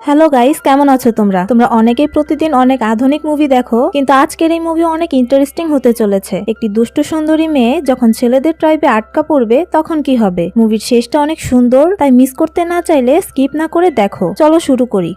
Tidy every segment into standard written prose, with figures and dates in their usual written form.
Hello guys, কেমন আছো তোমরা? অনেকেই প্রতিদিন অনেক আধুনিক মুভি দেখো, কিন্তু আজকের এই মুভি অনেক ইন্টারেস্টিং হতে চলেছে। একটি দুষ্ট সুন্দরী মেয়ে যখন ছেলেদের ট্রাইবে আটকা পড়বে তখন কি হবে? মুভির শেষটা অনেক সুন্দর, তাই মিস করতে না চাইলে স্কিপ না করে দেখো। চলো শুরু করি।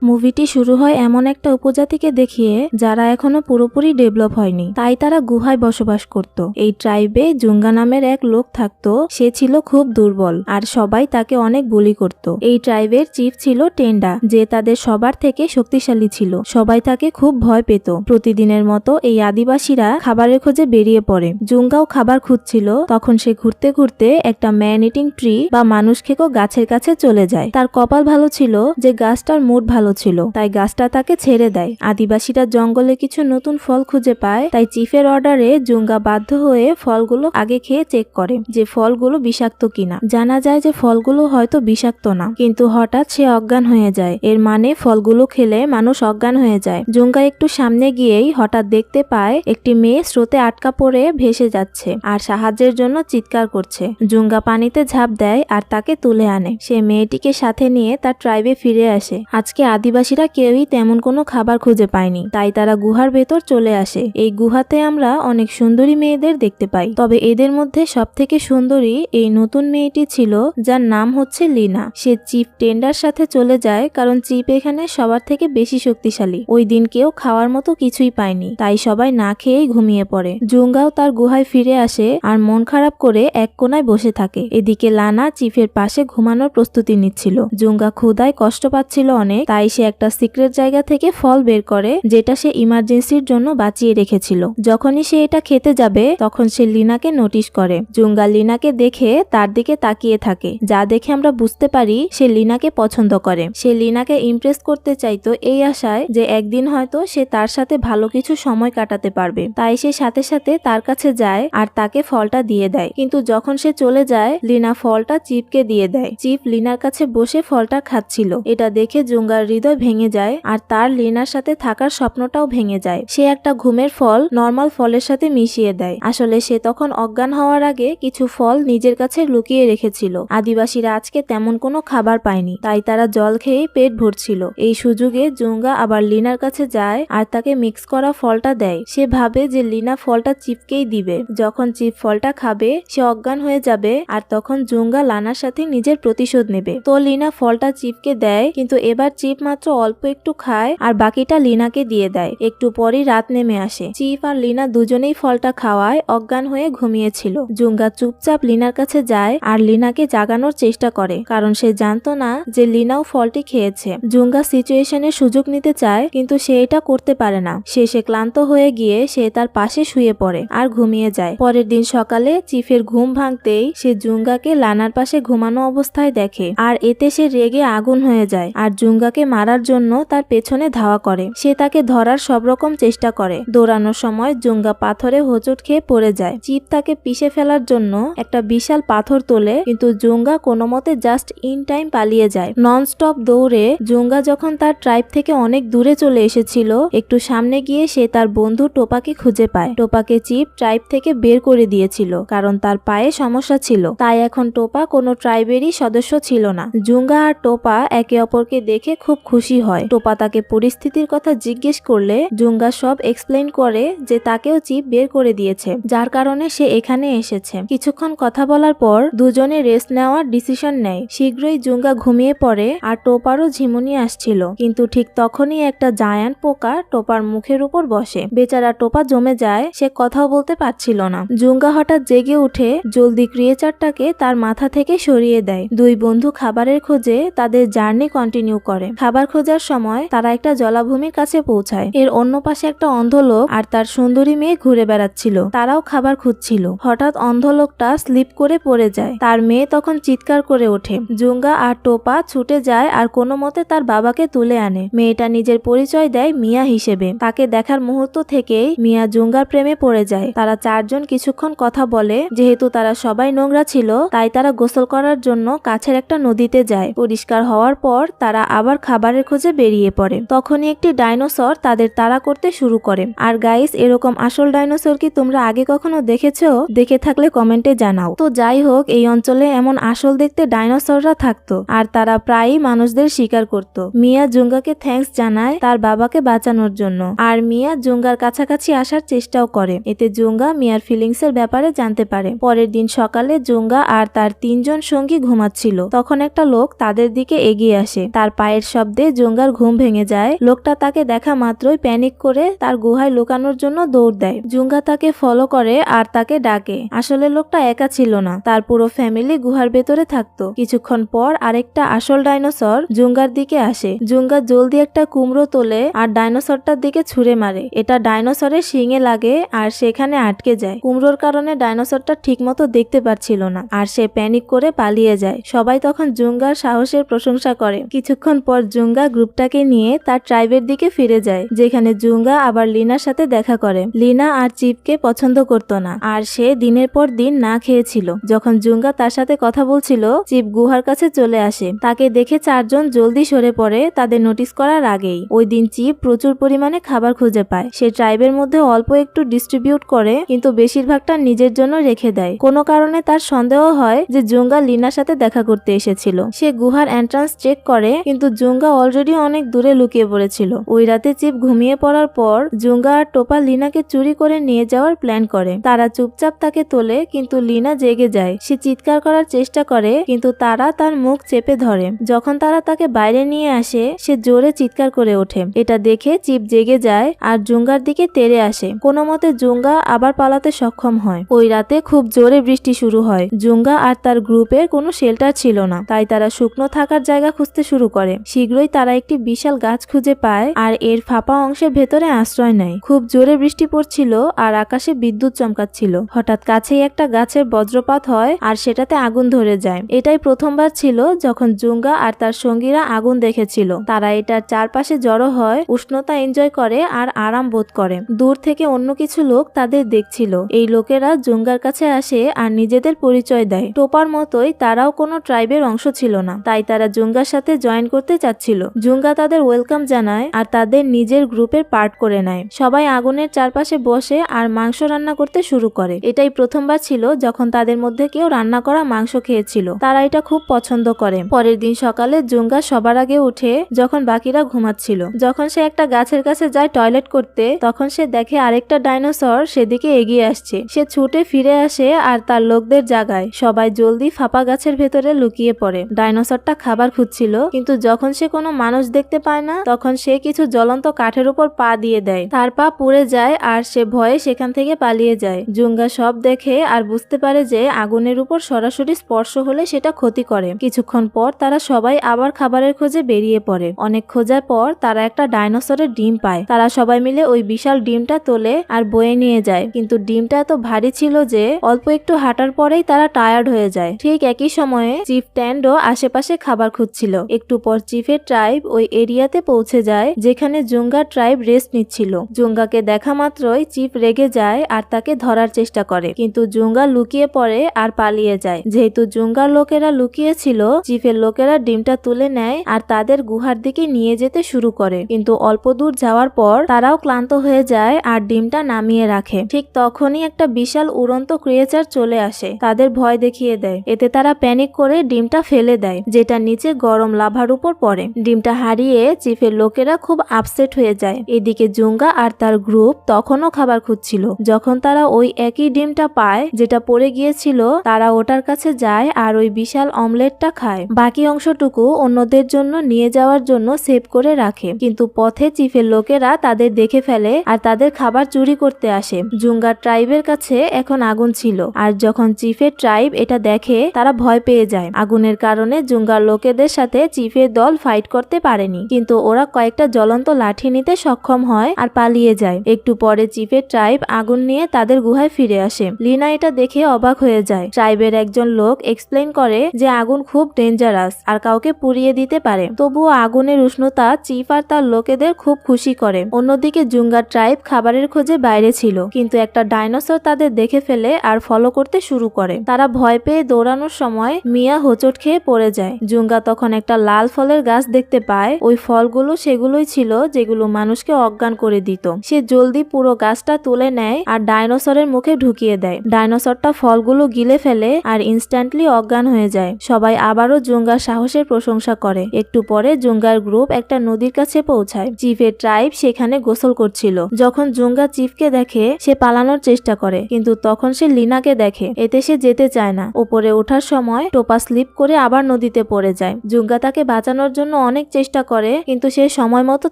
মুভিটি শুরু হয় এমন একটা উপজাতিকে দেখিয়ে যারা এখনো পুরোপুরি ডেভেলপ হয়নি, তাই তারা গুহায় বসবাস করত। এই ট্রাইবে জুঙ্গা নামের এক লোক থাকতো। সে ছিল খুব দুর্বল আর সবাই তাকে অনেক বুলি করত। এই ট্রাইবের চিফ ছিল টেন্ডা, যে তাদের সবার থেকে শক্তিশালী ছিল। সবাই তাকে খুব ভয় পেত। প্রতিদিনের মতো এই আদিবাসীরা খাবারের খোঁজে বেরিয়ে পড়ে। জুঙ্গাও খাবার খুঁজছিল। তখন সে ঘুরতে ঘুরতে একটা ম্যান ইটিং ট্রি বা মানুষ খেকো গাছের কাছে চলে যায়। তার কপাল ভালো ছিল যে গাছটার মুড ভালো ছিল, তাই গাছটা তাকে ছেড়ে দেয়। আদিবাসীরা জঙ্গলে কিছু নতুন ফল খুঁজে পায়, তাই চিফের অর্ডারে জুঙ্গা বাধ্য হয়ে ফলগুলো আগে খেয়ে চেক করে যে ফলগুলো বিষাক্ত কিনা। জানা যায় যে ফলগুলো হয়তো বিষাক্ত না, কিন্তু হঠাৎ সে অজ্ঞান হয়ে যায়। এর মানে ফলগুলো খেলে মানুষ অজ্ঞান হয়ে যায়। জুঙ্গা একটু সামনে গিয়েই হঠাৎ দেখতে পায় একটি মেয়ে স্রোতে আটকা পড়ে ভেসে যাচ্ছে আর সাহায্যের জন্য চিৎকার করছে। জুঙ্গা পানিতে ঝাঁপ দেয় আর তাকে তুলে আনে। সে মেয়েটিকে সাথে নিয়ে তার ট্রাইবে ফিরে আসে। আজকে আদিবাসীরা কেউই তেমন কোনো খাবার খুঁজে পায়নি, তাই তারা গুহার ভেতর চলে আসে। এই গুহাতে আমরা অনেক সুন্দরী মেয়েদের দেখতে পাই, তবে এদের মধ্যে সবথেকে সুন্দরী এই নতুন মেয়েটি ছিল, যার নাম হচ্ছে লিনা। সে চিফ টেন্ডার সাথে চলে যায়, কারণ চিফ এখানে সবার থেকে বেশি শক্তিশালী। ওই দিন কেউ খাওয়ার মতো কিছুই পায়নি, তাই সবাই না খেয়েই ঘুমিয়ে পড়ে। জুঙ্গাও তার গুহায় ফিরে আসে আর মন খারাপ করে এক কোনায় বসে থাকে। এদিকে লানা চিফের পাশে ঘুমানোর প্রস্তুতি নিচ্ছিল। জুঙ্গা ক্ষুধায় কষ্ট পাচ্ছিল অনেক, তাই সে একটা সিক্রেট জায়গা থেকে ফল বের করে, যেটা সে ইমার্জেন্সির জন্য বাঁচিয়ে রেখেছিল। যখনই সে এটা খেতে যাবে তখন সে লিনাকে নোটিশ করে। জুঙ্গা লিনাকে দেখে তার দিকে তাকিয়ে থাকে, যা দেখে আমরা বুঝতে পারি সে লিনাকে পছন্দ করে। সে লিনাকে ইমপ্রেস করতে চাইতো এই আশায় যে একদিন হয়তো সে তার সাথে ভালো কিছু সময় কাটাতে পারবে। তাই সে সাথে সাথে তার কাছে যায় আর তাকে ফলটা দিয়ে দেয়। কিন্তু যখন সে চলে যায়, লিনা ফলটা চিফকে দিয়ে দেয়। চিফ লিনার কাছে বসে ফলটা খাচ্ছিল। এটা দেখে জুঙ্গার হৃদয় ভেঙে যায় আর তার লিনার সাথে থাকার স্বপ্নটাও ভেঙে যায়। সে একটা ঘুমের ফল নর্মাল ফলের সাথে মিশিয়ে দেয়। আসলে সে তখন অজ্ঞান হওয়ার আগে কিছু ফল নিজের কাছে লুকিয়ে রেখেছিল। আদিবাসীরা আজকে তেমন কোনো খাবার পায়নি, তাই তারা জল খেয়ে পেট ভরছিল। এই সুযোগে জুঙ্গা আবার লিনার কাছে যায় আর তাকে মিক্স করা ফলটা দেয়। সে ভাবে যে লিনা ফলটা চিপকেই দিবে। যখন চিপ ফলটা খাবে সে অজ্ঞান হয়ে যাবে, আর তখন জুঙ্গা লানার সাথে নিজের প্রতিশোধ নেবে। তো লিনা ফলটা চিপকে দেয়, কিন্তু এবার চিপ মাত্র অল্প একটু খায় আর বাকিটা লিনাকে দিয়ে দেয়। একটু পরই রাত নেমে আসে। চিপ আর লিনা দুজনেই ফলটা খাওয়ায় অজ্ঞান হয়ে ঘুমিয়েছিল। জুঙ্গা চুপচাপ লিনার কাছে যায় আর লিনাকে জাগানোর চেষ্টা করে, কারণ সে জানতো না যে লিনাও ফলটি খেয়েছে। জুঙ্গা সিচুয়েশনের সুযোগ নিতে চায়, কিন্তু সে এটা করতে পারে না। শেষে ক্লান্ত হয়ে গিয়ে সে তার পাশে শুয়ে পড়ে আর ঘুমিয়ে যায়। পরের দিন সকালে চিফের ঘুম ভাঙতেই সে জুঙ্গাকে লানার পাশে ঘুমানো অবস্থায় দেখে, আর এতে সে রেগে আগুন হয়ে যায় আর জুঙ্গাকে মারার জন্য তার পেছনে ধাওয়া করে। সে তাকে ধরার সব রকম চেষ্টা করে। দৌড়ানোর সময় জুঙ্গা পাথরে হোঁচট খেয়ে পড়ে যায়। চিপ তাকে পিষে ফেলার জন্য একটা বিশাল পাথর তোলে, কিন্তু জুঙ্গা কোনো মতে জাস্ট ইন টাইম পালিয়ে যায়। নন স্টপ দৌড়ে জুঙ্গা যখন তার ট্রাইব থেকে অনেক দূরে চলে এসেছিল, একটু সামনে গিয়ে সে তার বন্ধু টোপাকে খুঁজে পায়। টোপাকে চিপ ট্রাইব থেকে বের করে দিয়েছিল, কারণ তার পায়ে সমস্যা ছিল। তাই এখন টোপা কোনো ট্রাইবেরই সদস্য ছিল না। জুঙ্গা আর টোপা একে অপরকে দেখে খুব খুশি হয়। টোপা তাকে পরিস্থিতির কথা জিজ্ঞেস করলে জুঙ্গা সব এক্সপ্লেইন করে যে তাকেও চিপ বের করে দিয়েছে, যার কারণে সে এখানে এসেছে। কিছুক্ষণ কথা বলার পর দুজনে রেস্ট নেওয়ার ডিসিশন নেয়। শীঘ্রই জুঙ্গা ঘুমিয়ে পড়ে আর টোপারও ঝিমুনি আসছিল, কিন্তু ঠিক তখনই একটা জায়ান্ট পোকা টোপার মুখের উপর বসে। বেচারা টোপা জমে যায়, সে কথাও বলতে পারছিল না। জুঙ্গা হঠাৎ জেগে উঠে জলদি ক্রিয়েচারটাকে তার মাথা থেকে সরিয়ে দেয়। দুই বন্ধু খাবারের খোঁজে তাদের জার্নি কন্টিনিউ করে। খাবার খোঁজার সময় তারা একটা জলাভূমির কাছে পৌঁছায়। এর অন্য পাশে একটা অন্ধ লোক আর তার সুন্দরী মেয়ে ঘুরে বেড়াচ্ছিল। তারাও খাবার খুঁজছিল। হঠাৎ অন্ধ লোকটা স্লিপ করে পড়ে যায়। তার মেয়ে তখন চিৎকার করে ওঠে। জুঙ্গা আর টোপা ছুটে যায় আর কোনো মতে তার বাবাকে তুলে আনে। মেয়েটা নিজের পরিচয় দেয় মিয়া হিসেবে। তাকে দেখার মুহূর্ত থেকেই মিয়া জুঙ্গার প্রেমে পড়ে যায়। তারা চারজন কিছুক্ষণ কথা বলে। যেহেতু তারা সবাই নোংরা ছিল, তাই তারা গোসল করার জন্য কাছের একটা নদীতে যায়। পরিষ্কার হওয়ার পর তারা আবার খাবার খাবারের খোঁজে বেরিয়ে পড়ে। তখনই একটি ডাইনোসর তাদের তাড়া করতে শুরু করে। আর গাইস, এরকম আসল ডাইনোসর কি তোমরা আগে কখনো দেখেছো? দেখে থাকলে কমেন্টে জানাও। তো যাই হোক, এই অঞ্চলে এমন আসল দেখতে ডাইনোসররা থাকতো আর তারা প্রায়ই মানুষদের শিকার করত। মিয়া জুঙ্গাকে থ্যাঙ্কস জানায় তার বাবাকে বাঁচানোর জন্য, আর মিয়া জুঙ্গার কাছাকাছি আসার চেষ্টাও করে। এতে জুঙ্গা মিয়ার ফিলিংস এর ব্যাপারে জানতে পারে। পরের দিন সকালে জুঙ্গা আর তার 3 জন সঙ্গী ঘুমাচ্ছিল। তখন একটা লোক তাদের দিকে এগিয়ে আসে। তার পায়ের শব্দে জুঙ্গার ঘুম ভেঙে যায়। লোকটা তাকে দেখা মাত্রই প্যানিক করে তার গুহায় লুকানোর জন্য দৌড় দেয়। জুঙ্গা তাকে ফলো করে আর তাকে ডাকে। আসলে লোকটা একা ছিল না, তার পুরো ফ্যামিলি গুহার ভেতরে থাকতো। কিছুক্ষণ পর আরেকটা আসল ডাইনোসর জুঙ্গার দিকে আসে। জুঙ্গা জলদি একটা কুমড়ো তোলে আর ডাইনোসরটার দিকে ছুঁড়ে মারে। এটা ডাইনোসরের শিঙে লাগে আর সেখানে আটকে যায়। কুমড়োর কারণে ডাইনোসরটা ঠিকমতো দেখতে পাচ্ছিল না আর সে প্যানিক করে পালিয়ে যায়। সবাই তখন জুঙ্গার সাহসের প্রশংসা করে। কিছুক্ষণ পর জুঙ্গা গ্রুপটাকে নিয়ে তার ট্রাইবের দিকে ফিরে যায়, যেখানে জুঙ্গা আবার লিনার সাথে দেখা করে। লিনা আর চিপকে পছন্দ করতো না আর সে দিনের পর দিন না খেয়েছিল। যখন জুঙ্গা তার সাথে কথা বলছিল, চিপ গুহার কাছে চলে আসে। তাকে দেখে 4 জন জলদি সরে পড়ে তাদের নোটিস করার আগেই। ওই দিন চিপ প্রচুর পরিমাণে খাবার খুঁজে পায়। সে ট্রাইবের মধ্যে অল্প একটু ডিস্ট্রিবিউট করে, কিন্তু বেশিরভাগটা নিজের জন্য রেখে দেয়। কোনো কারণে তার সন্দেহ হয় যে জুঙ্গা লিনার সাথে দেখা করতে এসেছিল। সে গুহার এন্ট্রান্স চেক করে, কিন্তু জুঙ্গা অলরেডি অনেক দূরে লুকিয়ে পড়েছিল। ওই রাতে চিপ ঘুমিয়ে পড়ার পর জুঙ্গা আর টোপা লিনাকে চুরি করে নিয়ে যাওয়ার প্ল্যান করে। তারা চুপচাপ তাকে তোলে, কিন্তু লিনা জেগে যায়। সে চিৎকার করার চেষ্টা করে, কিন্তু তারা তার মুখ চেপে ধরে। যখন তারা তাকে বাইরে নিয়ে আসে, সে জোরে চিৎকার করে ওঠে। এটা দেখে চিপ জেগে যায় আর জুঙ্গার দিকে তেড়ে আসে। কোনো মতে জুঙ্গা আবার পালাতে সক্ষম হয়। ওই রাতে খুব জোরে বৃষ্টি শুরু হয়। জুঙ্গা আর তার গ্রুপের কোনো শেল্টার ছিল না, তাই তারা শুকনো থাকার জায়গা খুঁজতে শুরু করে। শীঘ্রই তারা একটি বিশাল গাছ খুঁজে পায় আর এর ফাঁপা অংশের ভেতরে আশ্রয় নেয়। খুব জোরে বৃষ্টি পড়ছিল আর আকাশে বিদ্যুৎ চমকাচ্ছিল। হঠাৎ কাছেই একটা গাছের বজ্রপাত হয় আর সেটাতে আগুন ধরে যায়। এটাই প্রথমবার ছিল যখন জুঙ্গা আর তার সঙ্গীরা আগুন দেখেছিল। তারা এটার চারপাশে জড়ো হয়, উষ্ণতা এনজয় করে আর আরাম বোধ করে। দূর থেকে অন্য কিছু লোক তাদের দেখছিল। এই লোকেরা জুঙ্গার কাছে আসে আর নিজেদের পরিচয় দেয়। টোপার মতোই তারাও কোনো ট্রাইবের অংশ ছিল না, তাই তারা জুঙ্গার সাথে জয়েন করতে চাচ্ছিল। জুঙ্গা তাদের ওয়েলকাম জানায় আর তাদের নিজের গ্রুপের পার্ট করে নেয়। সবাই আগুনের চারপাশে বসে আর মাংস রান্না করতে শুরু করে। এটাই প্রথমবার ছিল যখন তাদের মধ্যে কেউ রান্না করা মাংস খেয়েছিল। তারা এটা খুব পছন্দ করে। পরের দিন সকালে জুঙ্গা সবার আগে উঠে যখন বাকিরা ঘুমাচ্ছিল। যখন সে একটা গাছের কাছে যায় টয়লেট করতে, তখন সে দেখে আরেকটা ডাইনোসর সেদিকে এগিয়ে আসছে। সে ছুটে ফিরে আসে আর তার লোকদের জাগায়। সবাই জলদি ফাঁপা গাছের ভেতরে লুকিয়ে পড়ে। ডাইনোসরটা খাবার খুঁজছিল, কিন্তু যখন সে কোনো মানুষ দেখতে পায় না, তখন সে কিছু জ্বলন্ত কাঠের উপর পা দিয়ে দেয়। তার পা পুড়ে যায় আর সে ভয়ে সেখান থেকে পালিয়ে যায়। জুঙ্গা সব দেখে আর বুঝতে পারে যে আগুনের উপর সরাসরি স্পর্শ হলে সেটা ক্ষতি করে। কিছুক্ষণ পর তারা সবাই আবার খাবারের খোঁজে বেরিয়ে পড়ে। অনেক খোঁজার পর তারা একটা ডাইনোসরের ডিম পায়। তারা সবাই মিলে ওই বিশাল ডিমটা তোলে আর বয়ে নিয়ে যায়, কিন্তু ডিমটা এত ভারী ছিল যে অল্প একটু হাঁটার পরেই তারা টায়ার্ড হয়ে যায়। ঠিক একই সময়ে চিফ ট্যান্ডো আশেপাশে খাবার খুঁজছিল। একটু পর চিফের ট্রাইব ওই এরিয়াতে পৌঁছে যায় যেখানে জুঙ্গা ট্রাইব রেস্ট নিচ্ছিল। জুঙ্গাকে দেখা মাত্রই চিফ রেগে যায় আর তাকে ধরার চেষ্টা করে, কিন্তু জুঙ্গা লুকিয়ে পড়ে আর পালিয়ে যায়। যেহেতু জুঙ্গার লোকেরা লুকিয়ে ছিল, চিফের লোকেরা ডিমটা তুলে নেয় আর তাদের গুহার দিকে নিয়ে যেতে শুরু করে। কিন্তু অল্প দূর যাওয়ার পর তারাও ক্লান্ত হয়ে যায় আর ডিমটা নামিয়ে রাখে। ঠিক তখনই একটা বিশাল উড়ন্ত ক্রিয়েচার চলে আসে, তাদের ভয় দেখিয়ে দেয়। এতে তারা প্যানিক করে ডিমটা ফেলে দেয়, যেটা নিচে গরম লাভার উপর পড়ে। ডিমটা হারিয়ে চিফের লোকেরা খুব আপসেট হয়ে যায়। এদিকে জুঙ্গা আর তার গ্রুপ তখনও খাবার খুঁজছিল। যখন তারা ওই একই ডিমটা পায় যেটা পড়ে গিয়েছিল, তারা ওটার কাছে যায় আর ওই বিশাল অমলেটটা খায়। বাকি অংশটুকু অন্যদের জন্য নিয়ে যাওয়ার জন্য সেভ করে রাখে, কিন্তু পথে চিফের লোকেরা তাদের দেখে ফেলে আর তাদের খাবার চুরি করতে আসে। জুঙ্গা ট্রাইবের কাছে এখন আগুন ছিল, আর যখন চিফের ট্রাইব এটা দেখে তারা ভয় পেয়ে যায়। আগুনের কারণে জুঙ্গার লোকেদের সাথে চিফের দল ফাইট করতে পারেনি, কিন্তু ওরা কয়েকটা জ্বলন্ত লাঠি নিতে সক্ষম হয় আর পালিয়ে যায়। একটু পরে চিফের ট্রাইব আগুন নিয়ে তাদের গুহায় ফিরে আসে। লিনা এটা দেখে অবাক হয়ে যায়। ট্রাইবের একজন লোক এক্সপ্লেইন করে যে আগুন খুব ডেঞ্জারাস আর কাউকে পুড়িয়ে দিতে পারে। তবুও আগুনের উষ্ণতা চিফ আর তার লোকেদের খুব খুশি করে। অন্যদিকে জুঙ্গা ট্রাইব খাবারের খোঁজে বাইরে ছিল, কিন্তু একটা ডাইনোসর তাদের দেখে ফেলে আর ফলো করতে শুরু করে। তারা ভয় পেয়ে দৌড়ানোর সময় মিয়া হোঁচট খেয়ে পড়ে যায়। জুঙ্গা তখন একটা লাল ফলের গাছ দেখতে পায়, ওই ফলগুলো সেগুলোই ছিল যেগুলো মানুষকে অজ্ঞান করে দিত। সে জলদি পুরো গাছটা তুলে নেয় আর ডাইনোসরের মুখে ঢুকিয়ে দেয়। ডাইনোসরটা ফলগুলো গিলে ফেলে আর ইনস্ট্যান্টলি অজ্ঞান হয়ে যায়। সবাই আবারও জুঙ্গার সাহসের প্রশংসা করে। একটু পরে জুঙ্গার গ্রুপ একটা নদীর কাছে পৌঁছায়। চিফের ট্রাইব সেখানে গোসল করছিল। যখন জুঙ্গা চিফকে দেখে সে পালানোর চেষ্টা করে, কিন্তু তখন সে লিনাকে দেখে। এতে সে যেতে চায় না। উপরে ওঠার সময় টোপা স্লিপ করে আবার নদীতে পড়ে যায়। জুঙ্গা তাকে বাঁচানোর জন্য অনেক চেষ্টা করে, কিন্তু সে সময় মতো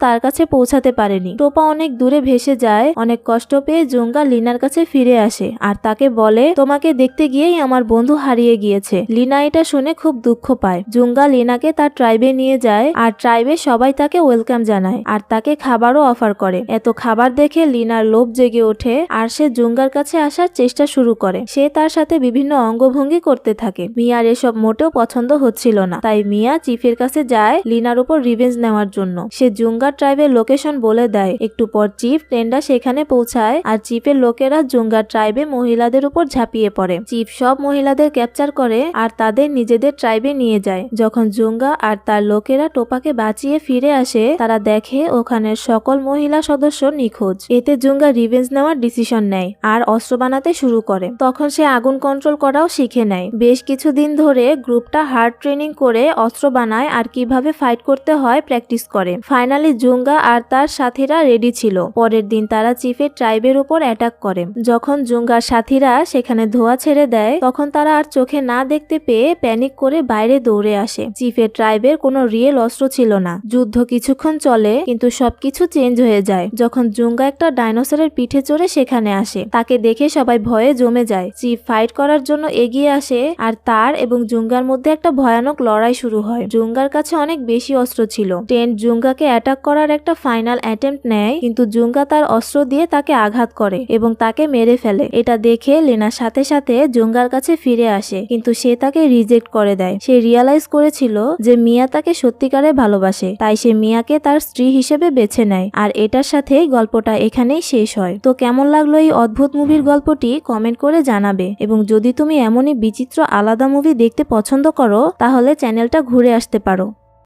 তার কাছে পৌঁছাতে পারেনি। টোপা অনেক দূরে ভেসে যায়। অনেক কষ্ট পেয়ে জুঙ্গা লিনার কাছে ফিরে আসে আর তাকে বলে, তোমাকে দেখতে গিয়েই আমার বন্ধু হারিয়ে গিয়েছে। লিনা এটা শুনে খুব দুঃখ পায়। জুঙ্গা লিনাকে তার ট্রাইবে নিয়ে যায় আর ট্রাইবে সবাই তাকে ওয়েলকাম জানায় আর তাকে খাবারও অফার করে। এত খাবার দেখে লিনার লোভ জেগে ওঠে আর সে জুঙ্গার কাছে আসার চেষ্টা শুরু করে। সে তার সাথে বিভিন্ন অঙ্গভঙ্গি করতে থাকে। মিয়ার এসব মোটেও পছন্দ হচ্ছিল না, তাই মিয়া চিফের কাছে যায় লিনার উপর রিভেঞ্জ নেওয়ার জন্য। সে জুঙ্গার ট্রাইবের লোকেশন বলে দেয়। একটু পর চিফ টেন্ডা সেখানে পৌঁছায় আর চিফের লোকেরা জুঙ্গার ট্রাইবে মহিলাদের উপর ঝাঁপিয়ে পড়ে। চিফ সব মহিলাদের ক্যাপচার করে আর তাদের নিজেদের ট্রাইবে নিয়ে যায়। যখন জুঙ্গা আর তার লোকেরা টোপাকে বাঁচিয়ে ফিরে আসে, তারা দেখে ওখানের সকল মহিলা সদস্য নিখোঁজ। এতে জুঙ্গা রিভেঞ্জ নেওয়ার ডিসিশন নেয় আর অস্ত্র বানাতে শুরু করে। তখন সে আগুন কন্ট্রোল করাও শিখে নেয়। বেশ কিছুদিন ধরে গ্রুপটা হার্ড ট্রেনিং করে অস্ত্র বানায় আর কিভাবে ফাইট করতে হয় প্র্যাকটিস করে। ফাইনালি জুঙ্গা আর তার সাথীরা রেডি ছিল। পরের দিন তারা চিফের ট্রাইবের উপর অ্যাটাক করে। যখন জুঙ্গার সাথীরা সেখানে ধোঁয়া ছেড়ে দেয়, তখন তারা আর চোখে না দেখতে পেয়ে প্যানিক করে বাইরে দৌড়ে আসে। চিফের ট্রাইবের কোনো রিয়েল অস্ত্র ছিল না। যুদ্ধ কিছুক্ষণ চলে, কিন্তু সবকিছু চেঞ্জ হয়ে যায় যখন জুঙ্গা একটা ডাইনোসরের পিঠে চড়ে সেখানে আসে। তাকে দেখে সবাই ভয়ে জমে যায়। চিফ ফাইট করার জন্য এগিয়ে আসে আর তার এবং জুঙ্গার মধ্যে একটা ভয়ানক লড়াই শুরু হয়। জুঙ্গার কাছে অনেক বেশি অস্ত্র ছিল। টেন্ট জুঙ্গাকে অ্যাটাক করার একটা ফাইনাল অ্যাটেম্প্ট নেয়, কিন্তু জুঙ্গা তার অস্ত্র দিয়ে তাকে আঘাত করে এবং তাকে মেরে ফেলে। এটা দেখে লিনার সাথে সাথে জুঙ্গার কাছে ফিরে আসে, কিন্তু সে তাকে রিজেক্ট করে দেয়। সে রিয়ালাইজ করেছিল যে মিয়া তাকে সত্যিকারে ভালোবাসে, তাই সে মিয়াকে তার স্ত্রী হিসেবে বেছে নেয়। আর এটার সাথেই গল্পটা এখানেই শেষ হয়। তো কেমন লাগলো এই অদ্ভুত মুভির গল্পটি কমেন্ট করে জানাবে। এবং যদি তুমি এমনই বিচিত্র আলাদা মুভি দেখতে পছন্দ করো, তাহলে চ্যানেলটা ঘুরে আসতে পারো।